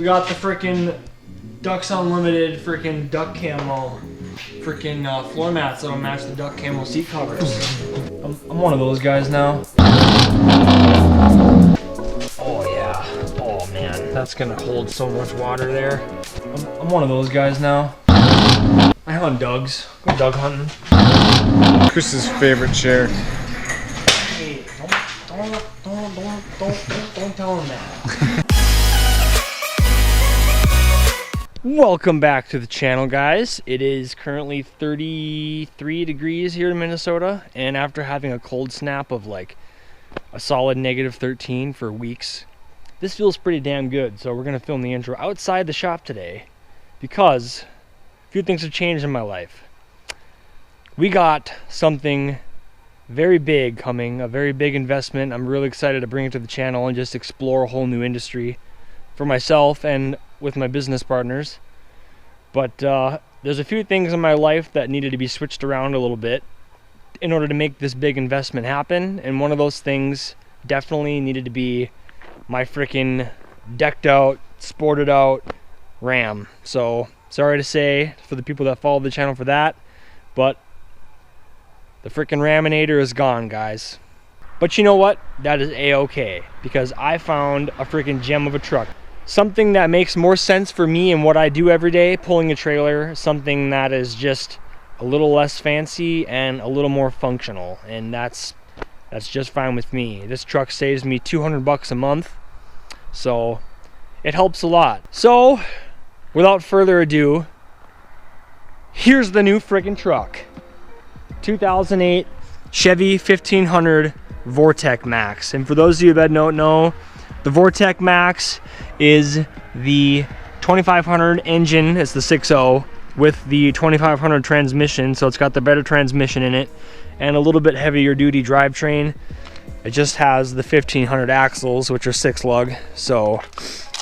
We got the freaking Ducks Unlimited freaking duck camo freaking floor mats that'll match the duck camo seat covers. I'm one of those guys now. Oh yeah. Oh man, that's gonna hold so much water there. I'm one of those guys now. I hunt dugs. Go dug hunting. Chris's favorite chair. Hey, don't tell him that. Welcome back to the channel, guys. It is currently 33 degrees here in Minnesota, and after having a cold snap of like a solid -13 for weeks, this feels pretty damn good. So we're gonna film the intro outside the shop today because a few things have changed in my life. We got something very big coming, a very big investment. I'm really excited to bring it to the channel and just explore a whole new industry for myself and with my business partners. But there's a few things in my life that needed to be switched around a little bit in order to make this big investment happen, and one of those things definitely needed to be my freaking decked out, sported out Ram. So sorry to say for the people that follow the channel for that, but the freaking Raminator is gone, guys. But you know what? That is a-okay, because I found a freaking gem of a truck. Something that makes more sense for me and what I do every day, pulling a trailer. Something that is just a little less fancy and a little more functional, and that's just fine with me. This truck saves me $200 a month, so it helps a lot. So without further ado, here's the new freaking truck. 2008 Chevy 1500 Vortec Max. And for those of you that don't know, the Vortec Max is the 2500 engine. It's the 6.0 with the 2500 transmission, so it's got the better transmission in it and a little bit heavier duty drivetrain. It just has the 1500 axles, which are 6 lug, so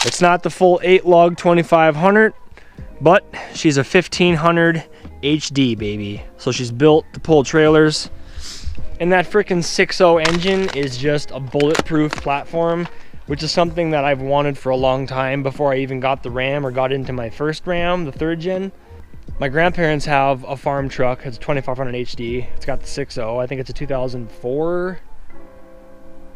it's not the full 8 lug 2500, but she's a 1500 HD baby, so she's built to pull trailers. And that freaking 6.0 engine is just a bulletproof platform, which is something that I've wanted for a long time before I even got the Ram or got into my first Ram, the 3rd gen. My grandparents have a farm truck. It's a 2500 HD. It's got the 6.0. I think it's a 2004.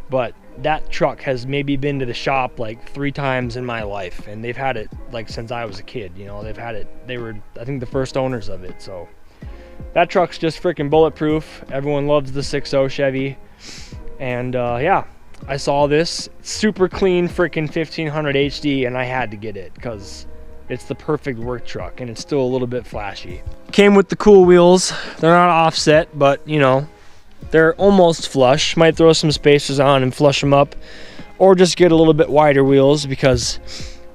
But that truck has maybe been to the shop like 3 times in my life, and they've had it like since I was a kid. You know, they've had it. They were, I think, the first owners of it. So that truck's just freaking bulletproof. Everyone loves the 6.0 Chevy, and yeah, I saw this super clean freaking 1500 HD, and I had to get it because it's the perfect work truck, and it's still a little bit flashy. Came with the cool wheels. They're not offset, but you know, they're almost flush. Might throw some spacers on and flush them up, or just get a little bit wider wheels, because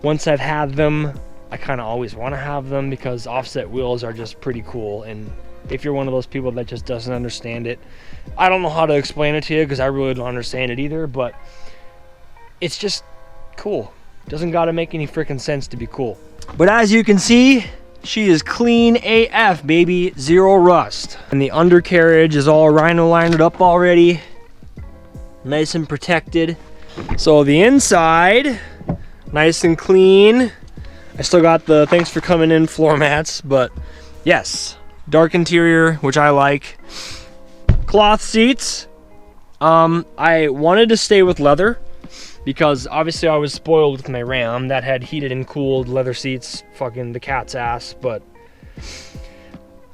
once I've had them, I kind of always want to have them because offset wheels are just pretty cool. And if you're one of those people that just doesn't understand it, I don't know how to explain it to you because I really don't understand it either, but it's just cool. Doesn't gotta make any freaking sense to be cool. But as you can see, she is clean AF, baby. 0 rust. And the undercarriage is all rhino lined up already. Nice and protected. So the inside, nice and clean. I still got the thanks for coming in floor mats, but yes, dark interior, which I like. Cloth seats. I wanted to stay with leather because obviously I was spoiled with my Ram that had heated and cooled leather seats, fucking the cat's ass. But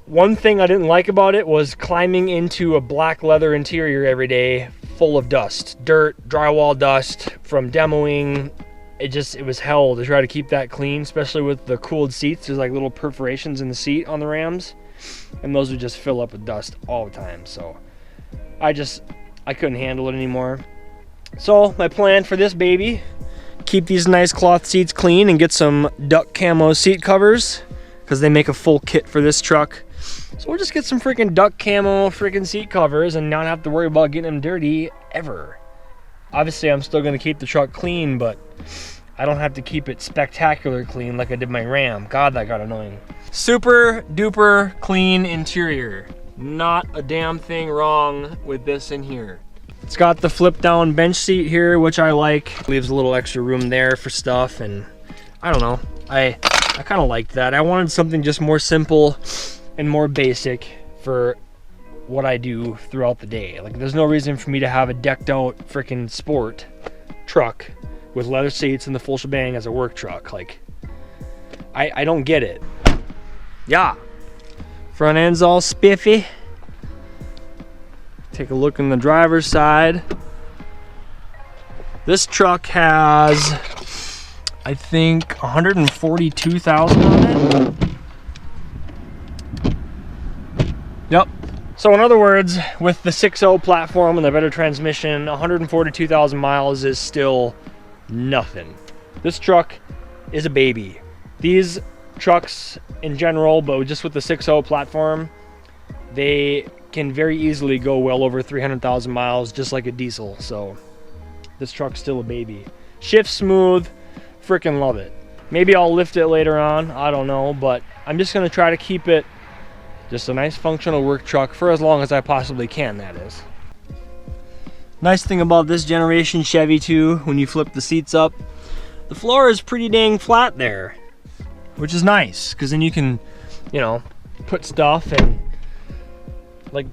one thing I didn't like about it was climbing into a black leather interior every day full of dust, dirt, drywall dust from demoing. It was hell to try to keep that clean, especially with the cooled seats. There's like little perforations in the seat on the Rams, and those would just fill up with dust all the time. So I couldn't handle it anymore. So my plan for this baby, keep these nice cloth seats clean and get some duck camo seat covers because they make a full kit for this truck. So we'll just get some freaking duck camo freaking seat covers and not have to worry about getting them dirty ever. Obviously I'm still going to keep the truck clean, but I don't have to keep it spectacular clean like I did my Ram. God, that got annoying. Super duper clean interior. Not a damn thing wrong with this in here. It's got the flip down bench seat here, which I like. Leaves a little extra room there for stuff, and I don't know. I kind of liked that. I wanted something just more simple and more basic for what I do throughout the day. Like, there's no reason for me to have a decked out freaking sport truck with leather seats and the full shebang as a work truck. Like, I don't get it. Yeah. Front end's all spiffy. Take a look in the driver's side. This truck has, I think, 142,000 on it. Yep. So in other words, with the 6.0 platform and the better transmission, 142,000 miles is still nothing. This truck is a baby. These trucks in general, but just with the 6.0 platform, they can very easily go well over 300,000 miles, just like a diesel. So this truck's still a baby. Shifts smooth, freaking love it. Maybe I'll lift it later on, I don't know, but I'm just gonna try to keep it just a nice functional work truck for as long as I possibly can, that is. Nice thing about this generation Chevy too, when you flip the seats up, the floor is pretty dang flat there, which is nice, because then you can, you know, put stuff and like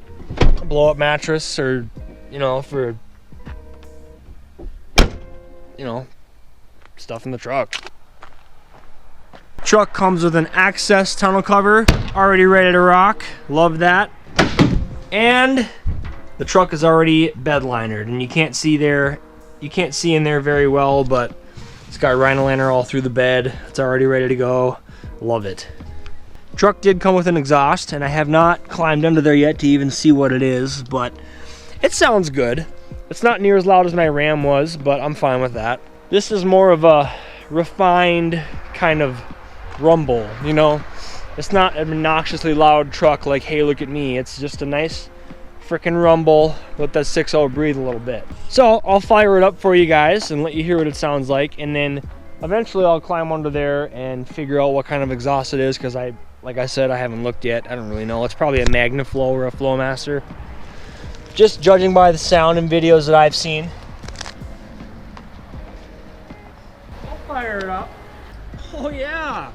a blow up mattress, or, you know, for, you know, stuff in the truck. Truck comes with an access tonneau cover, already ready to rock. Love that. And the truck is already bed linered, and you can't see in there very well, but it's got rhino liner all through the bed. It's already ready to go. Love it. Truck did come with an exhaust, and I have not climbed under there yet to even see what it is, but it sounds good. It's not near as loud as my Ram was, but I'm fine with that. This is more of a refined kind of rumble, you know. It's not an obnoxiously loud truck like, hey, look at me. It's just a nice freaking rumble. Let that 6.0 breathe a little bit. So I'll fire it up for you guys and let you hear what it sounds like, and then eventually I'll climb under there and figure out what kind of exhaust it is, because like I said, I haven't looked yet. I don't really know. It's probably a MagnaFlow or a Flowmaster, just judging by the sound and videos that I've seen. I'll fire it up. Oh yeah,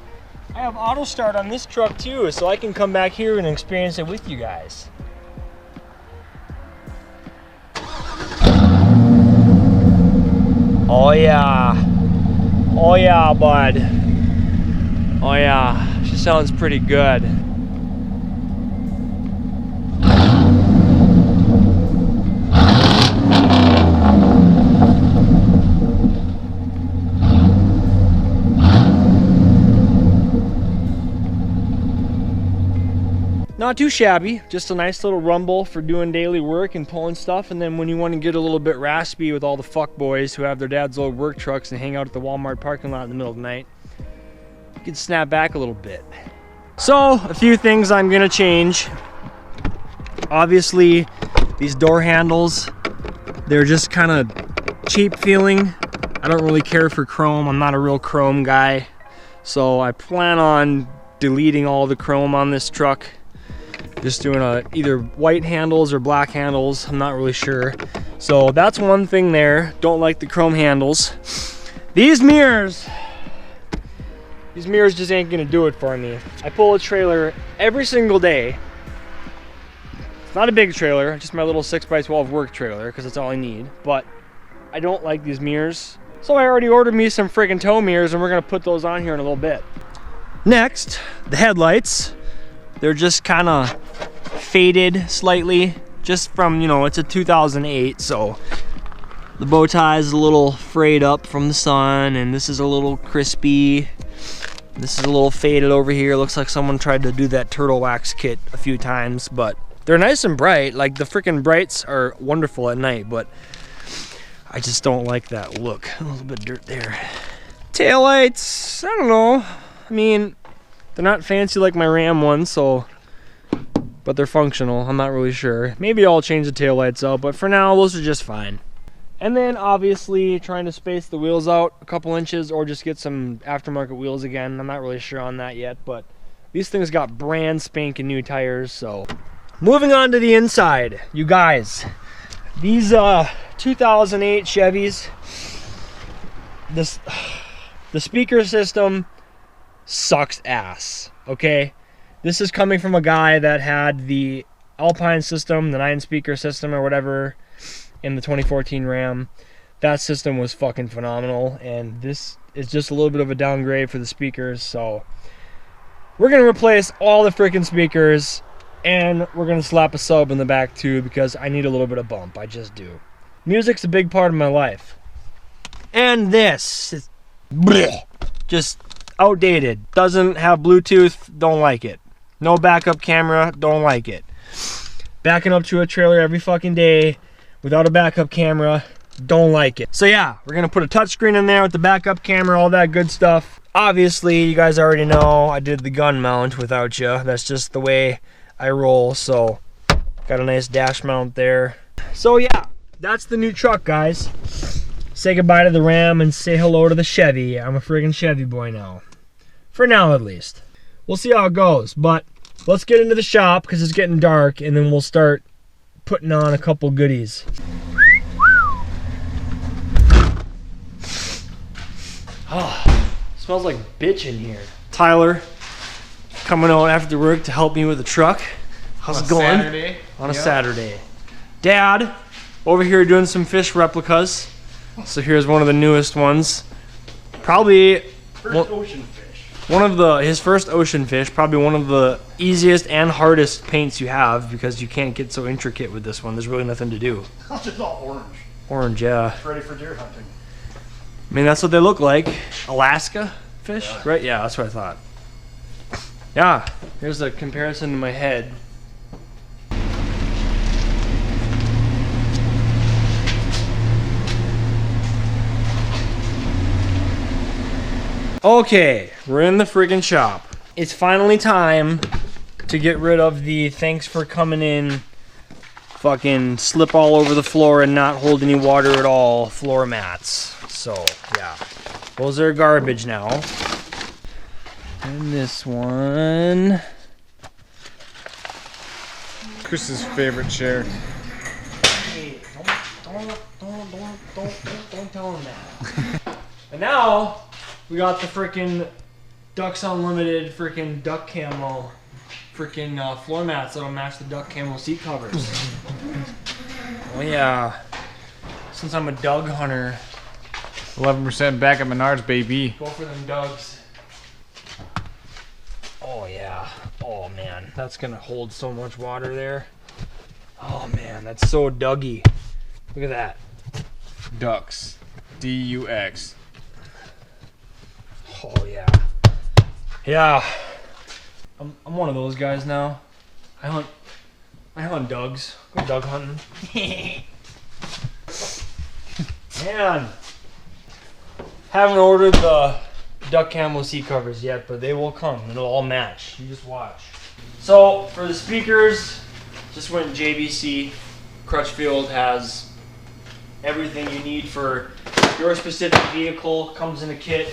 I have auto start on this truck too, so I can come back here and experience it with you guys. Oh yeah. Oh yeah, bud. Oh yeah, she sounds pretty good. Not too shabby, just a nice little rumble for doing daily work and pulling stuff, and then when you want to get a little bit raspy with all the fuck boys who have their dad's old work trucks and hang out at the Walmart parking lot in the middle of the night, you can snap back a little bit. So, a few things I'm gonna change. Obviously, these door handles, they're just kind of cheap feeling. I don't really care for chrome. I'm not a real chrome guy. So I plan on deleting all the chrome on this truck. Just doing either white handles or black handles. I'm not really sure. So that's one thing there. Don't like the chrome handles. These mirrors just ain't gonna do it for me. I pull a trailer every single day. It's not a big trailer, just my little 6x12 work trailer, because that's all I need. But I don't like these mirrors. So I already ordered me some friggin' tow mirrors, and we're gonna put those on here in a little bit. Next, the headlights. They're just kind of faded slightly, just from, you know, it's a 2008, so the bow tie is a little frayed up from the sun, and this is a little crispy. This is a little faded over here. Looks like someone tried to do that turtle wax kit a few times, but they're nice and bright. Like, the freaking brights are wonderful at night, but I just don't like that look. A little bit of dirt there. Taillights, I don't know. I mean, they're not fancy like my Ram ones, so, but they're functional. I'm not really sure. Maybe I'll change the taillights out, but for now, those are just fine. And then obviously trying to space the wheels out a couple inches, or just get some aftermarket wheels again. I'm not really sure on that yet, but these things got brand spanking new tires. So moving on to the inside, you guys, these 2008 Chevys, The speaker system sucks ass, okay? This is coming from a guy that had the Alpine system, the 9-speaker system or whatever, in the 2014 Ram. That system was fucking phenomenal, and this is just a little bit of a downgrade for the speakers, so we're gonna replace all the freaking speakers, and we're gonna slap a sub in the back too, because I need a little bit of bump. I just do. Music's a big part of my life. And this is bleh, just outdated. Doesn't have Bluetooth, don't like it. No backup camera, don't like it. Backing up to a trailer every fucking day without a backup camera, don't like it. So yeah, we're gonna put a touchscreen in there with the backup camera, all that good stuff. Obviously, you guys already know I did the gun mount without you. That's just the way I roll, so got a nice dash mount there. So yeah, that's the new truck, guys. Say goodbye to the Ram and say hello to the Chevy. I'm a friggin' Chevy boy now. For now, at least. We'll see how it goes, but let's get into the shop because it's getting dark, and then we'll start putting on a couple goodies. Oh, smells like bitch in here. Tyler coming out after work to help me with the truck. How's it going? Saturday. On a Saturday. Dad over here doing some fish replicas. So here's one of the newest ones. Probably First ocean fish. his first ocean fish. Probably one of the easiest and hardest paints you have, because you can't get so intricate with this one. There's really nothing to do. It's just all orange. Orange, yeah. It's ready for deer hunting. I mean, that's what they look like. Alaska fish, right? Yeah, that's what I thought. Yeah, here's a comparison in my head. Okay, we're in the friggin' shop. It's finally time to get rid of the thanks for coming in fucking slip all over the floor and not hold any water at all floor mats. So, yeah. Those are garbage now. And this one. Chris's favorite chair. Hey, don't tell him that. And now, we got the frickin' Ducks Unlimited frickin' duck camo frickin' floor mats that'll match the duck camo seat covers. Oh yeah. Since I'm a Doug hunter, 11% back at Menards, baby. go for them Dougs. Oh yeah. Oh man, that's gonna hold so much water there. Oh man, that's so Douggy. Look at that. Ducks. D-U-X. Oh yeah. Yeah. I'm one of those guys now. I hunt Dougs. Go Doug hunting. Man. Haven't ordered the duck camo seat covers yet, but they will come. It'll all match. You just watch. So for the speakers, just went JBC. Crutchfield has everything you need for your specific vehicle. Comes in a kit.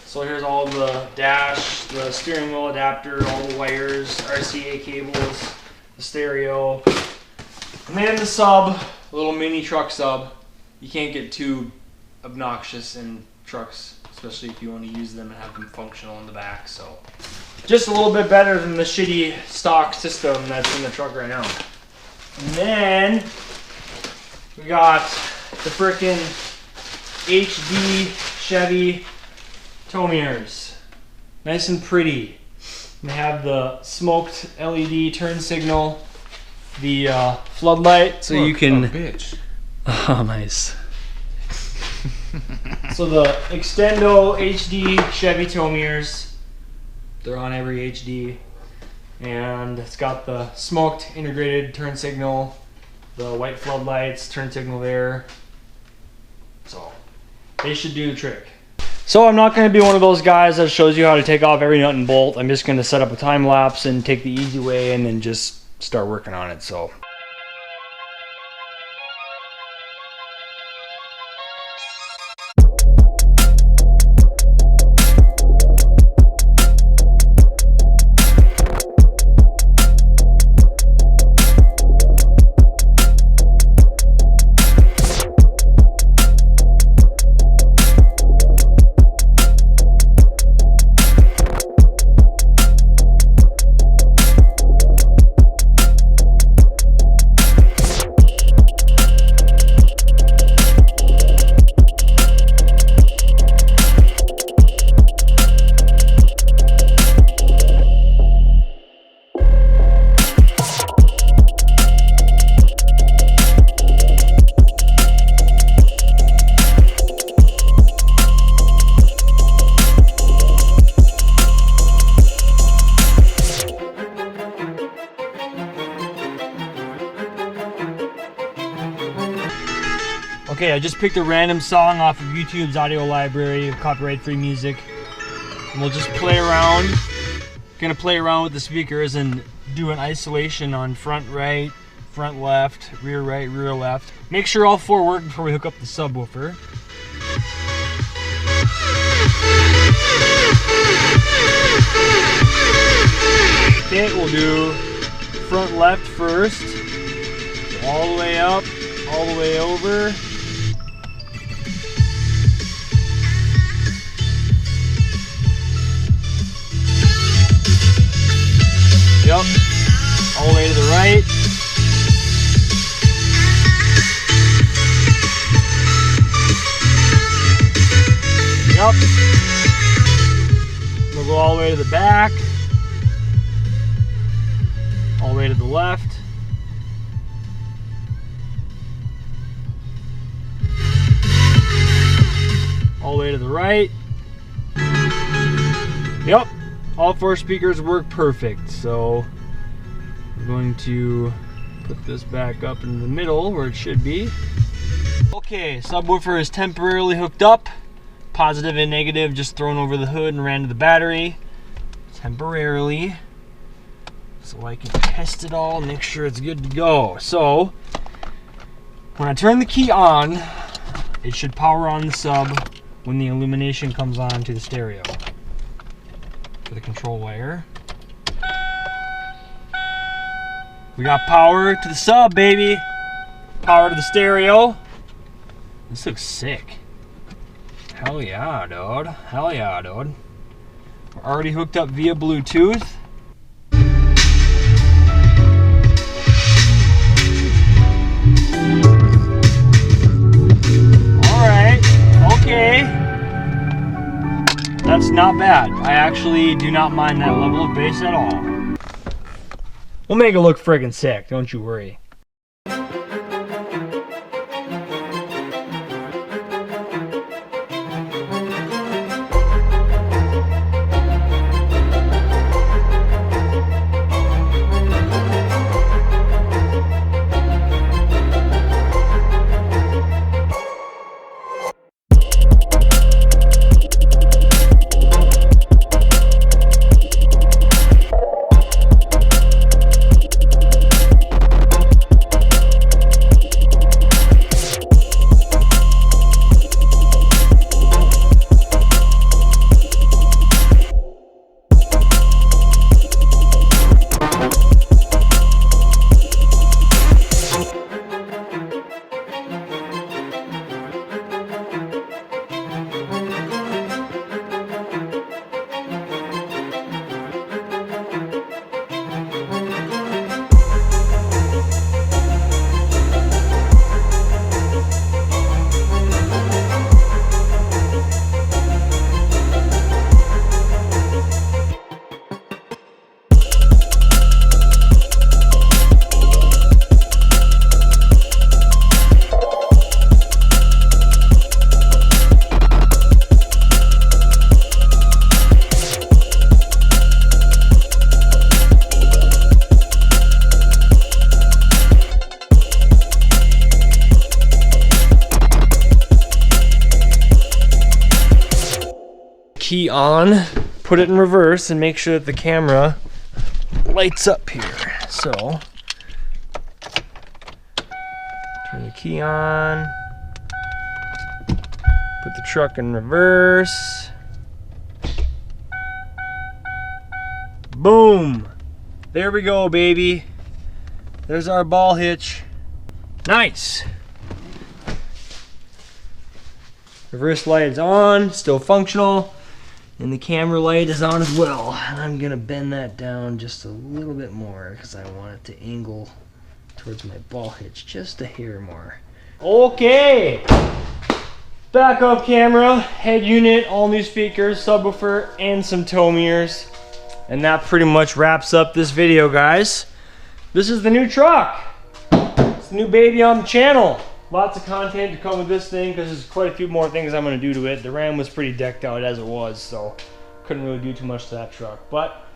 So here's all the dash, the steering wheel adapter, all the wires, RCA cables, the stereo, and then the sub, a little mini truck sub. You can't get too obnoxious in trucks, especially if you want to use them and have them functional in the back. So just a little bit better than the shitty stock system that's in the truck right now. And then we got the frickin' HD Chevy tow mirrors. Nice and pretty. They have the smoked LED turn signal, the floodlight, so you can... Oh, bitch. Oh, nice. So the Extendo HD Chevy tow mirrors, they're on every HD, and it's got the smoked integrated turn signal, the white floodlights, turn signal there. So they should do the trick. So I'm not going to be one of those guys that shows you how to take off every nut and bolt. I'm just going to set up a time lapse and take the easy way and then just start working on it. So Okay, I just picked a random song off of YouTube's audio library of copyright-free music. And we'll just play around. Gonna play around with the speakers and do an isolation on front right, front left, rear right, rear left. Make sure all four work before we hook up the subwoofer. Okay, we'll do front left first. All the way up, all the way over. Yep. All the way to the right. Yep. We'll go all the way to the back. All the way to the left. All the way to the right. Yep. All four speakers work perfect, so I'm going to put this back up in the middle where it should be. Okay, subwoofer is temporarily hooked up. Positive and negative just thrown over the hood and ran to the battery. Temporarily. So I can test it all and make sure it's good to go. So, when I turn the key on, it should power on the sub when the illumination comes on to the stereo. For the control wire. We got power to the sub, baby. Power to the stereo. This looks sick. Hell yeah, dude. Hell yeah, dude. We're already hooked up via Bluetooth. Alright, okay. That's not bad. I actually do not mind that level of bass at all. We'll make it look friggin' sick, don't you worry. Key on, put it in reverse, and make sure that the camera lights up here. So, turn the key on, put the truck in reverse. Boom! There we go, baby. There's our ball hitch. Nice! Reverse light is on, still functional. And the camera light is on as well. And I'm gonna bend that down just a little bit more because I want it to angle towards my ball hitch just a hair more. Okay! Backup camera, head unit, all new speakers, subwoofer, and some tow mirrors. And that pretty much wraps up this video, guys. This is the new truck. It's the new baby on the channel. Lots of content to come with this thing because there's quite a few more things I'm going to do to it. The Ram was pretty decked out as it was, so couldn't really do too much to that truck. But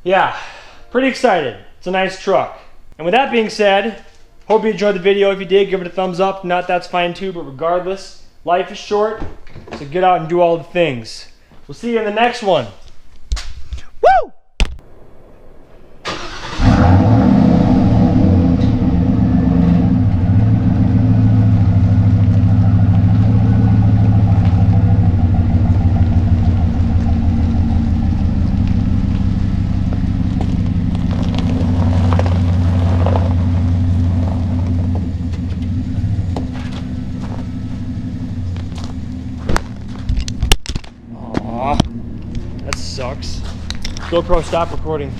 yeah, pretty excited. It's a nice truck. And with that being said, Hope you enjoyed the video. If you did, give it a thumbs up. If not, that's fine too. But regardless, life is short, so get out and do all the things. We'll see you in the next one. Woo! Aw, that sucks. GoPro, stop recording.